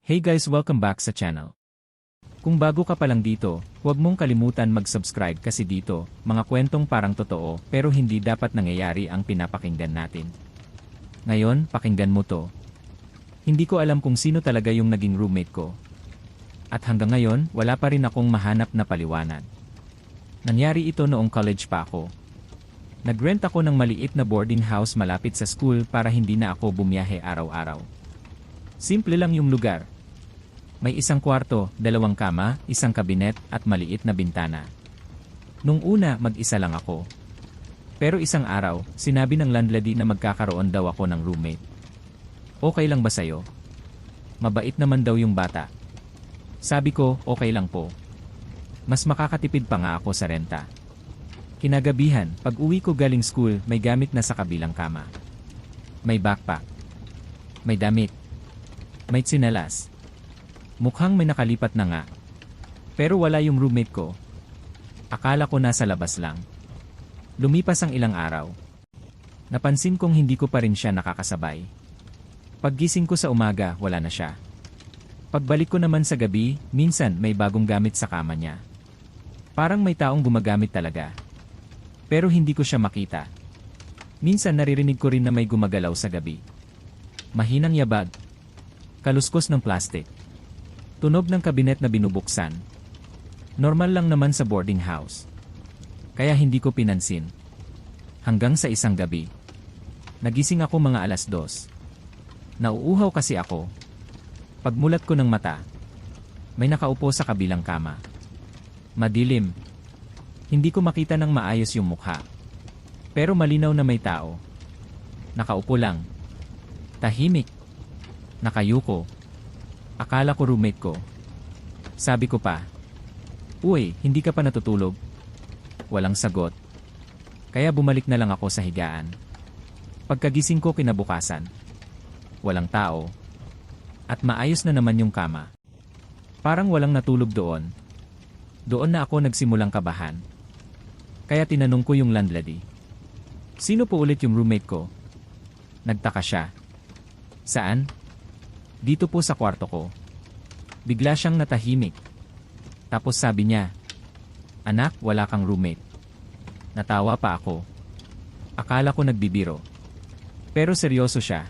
Hey guys, welcome back sa channel. Kung bago ka pa lang dito, huwag mong kalimutan mag-subscribe kasi dito, mga kwentong parang totoo pero hindi dapat nangyayari ang pinapakinggan natin. Ngayon, pakinggan mo to. Hindi ko alam kung sino talaga yung naging roommate ko. At hanggang ngayon, wala pa rin akong mahanap na paliwanag. Nangyari ito noong college pa ako. Nag-rent ako ng maliit na boarding house malapit sa school para hindi na ako bumiyahe araw-araw. Simple lang yung lugar. May isang kwarto, 2 kama, isang kabinet at maliit na bintana. Nung una, mag-isa lang ako. Pero isang araw, sinabi ng landlady na magkakaroon daw ako ng roommate. Okay lang ba sayo? Mabait naman daw yung bata. Sabi ko, okay lang po. Mas makakatipid pa nga ako sa renta. Kinagabihan, pag uwi ko galing school, may gamit na sa kabilang kama. May backpack. May damit. May tsinelas. Mukhang may nakalipat na nga. Pero wala yung roommate ko. Akala ko nasa labas lang. Lumipas ang ilang araw. Napansin kong hindi ko pa rin siya nakakasabay. Paggising ko sa umaga, wala na siya. Pagbalik ko naman sa gabi, minsan may bagong gamit sa kama niya. Parang may taong gumagamit talaga. Pero hindi ko siya makita. Minsan naririnig ko rin na may gumagalaw sa gabi. Mahinang yabag. Kaluskos ng plastic. Tunog ng kabinet na binubuksan. Normal lang naman sa boarding house. Kaya hindi ko pinansin. Hanggang sa isang gabi. Nagising ako mga 2:00. Nauuhaw kasi ako. Pagmulat ko ng mata, may nakaupo sa kabilang kama. Madilim. Hindi ko makita ng maayos yung mukha. Pero malinaw na may tao. Nakaupo lang. Tahimik. Nakayuko. Akala ko roommate ko. Sabi ko pa, "Uy, hindi ka pa natutulog?" Walang sagot. Kaya bumalik na lang ako sa higaan. Pagkagising ko kinabukasan, walang tao. At maayos na naman yung kama. Parang walang natulog doon. Doon na ako nagsimulang kabahan. Kaya tinanong ko yung landlady. Sino po ulit yung roommate ko? Nagtaka siya. Saan? Dito po sa kwarto ko. Bigla siyang natahimik. Tapos sabi niya, "Anak, wala kang roommate." Natawa pa ako. Akala ko nagbibiro. Pero seryoso siya.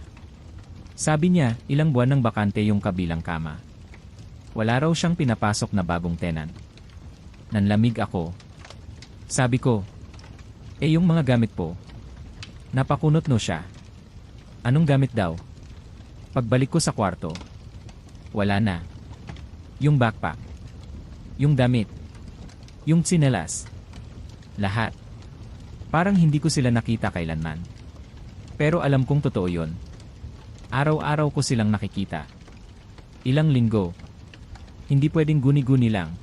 Sabi niya, ilang buwan nang bakante yung kabilang kama. Wala raw siyang pinapasok na bagong tenant. Nanlamig ako. Sabi ko, yung mga gamit po. Napakunot no siya. Anong gamit daw? Pagbalik ko sa kwarto, wala na. Yung backpack, yung damit, yung tsinelas, lahat. Parang hindi ko sila nakita kailanman. Pero alam kong totoo yun. Araw-araw ko silang nakikita. Ilang linggo. Hindi pwedeng guni-guni lang.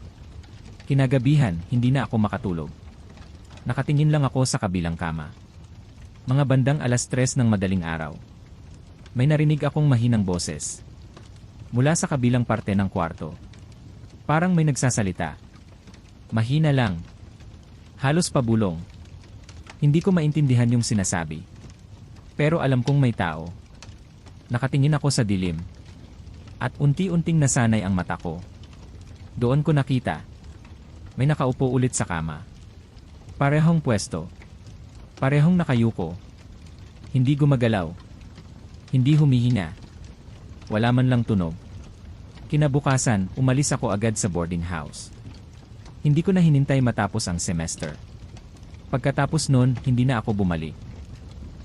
Kinagabihan, hindi na ako makatulog. Nakatingin lang ako sa kabilang kama. Mga bandang 3:00 ng madaling araw. May narinig akong mahinang boses. Mula sa kabilang parte ng kwarto. Parang may nagsasalita. Mahina lang. Halos pabulong. Hindi ko maintindihan yung sinasabi. Pero alam kong may tao. Nakatingin ako sa dilim. At unti-unting nasanay ang mata ko. Doon ko nakita. May nakaupo ulit sa kama. Parehong pwesto. Parehong nakayuko. Hindi gumagalaw. Hindi humihinga. Wala man lang tunog. Kinabukasan, umalis ako agad sa boarding house. Hindi ko na hinintay matapos ang semester. Pagkatapos nun, hindi na ako bumalik.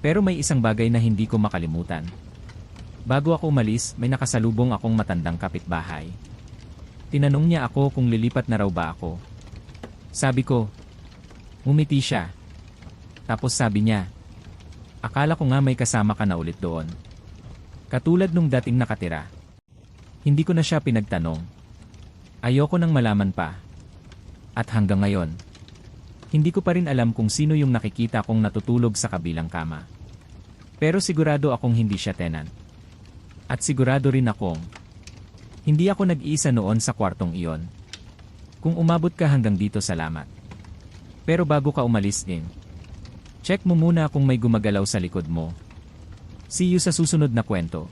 Pero may isang bagay na hindi ko makalimutan. Bago ako umalis, may nakasalubong akong matandang kapitbahay. Tinanong niya ako kung lilipat na raw ba ako. Sabi ko, ngumiti siya. Tapos sabi niya, akala ko nga may kasama ka na ulit doon. Katulad nung dating nakatira. Hindi ko na siya pinagtanong. Ayoko nang malaman pa. At hanggang ngayon, hindi ko pa rin alam kung sino yung nakikita kong natutulog sa kabilang kama. Pero sigurado akong hindi siya tenant. At sigurado rin akong hindi ako nag-iisa noon sa kwartong iyon. Kung umabot ka hanggang dito, salamat. Pero bago ka umalis din, check mo muna kung may gumagalaw sa likod mo. See you sa susunod na kwento.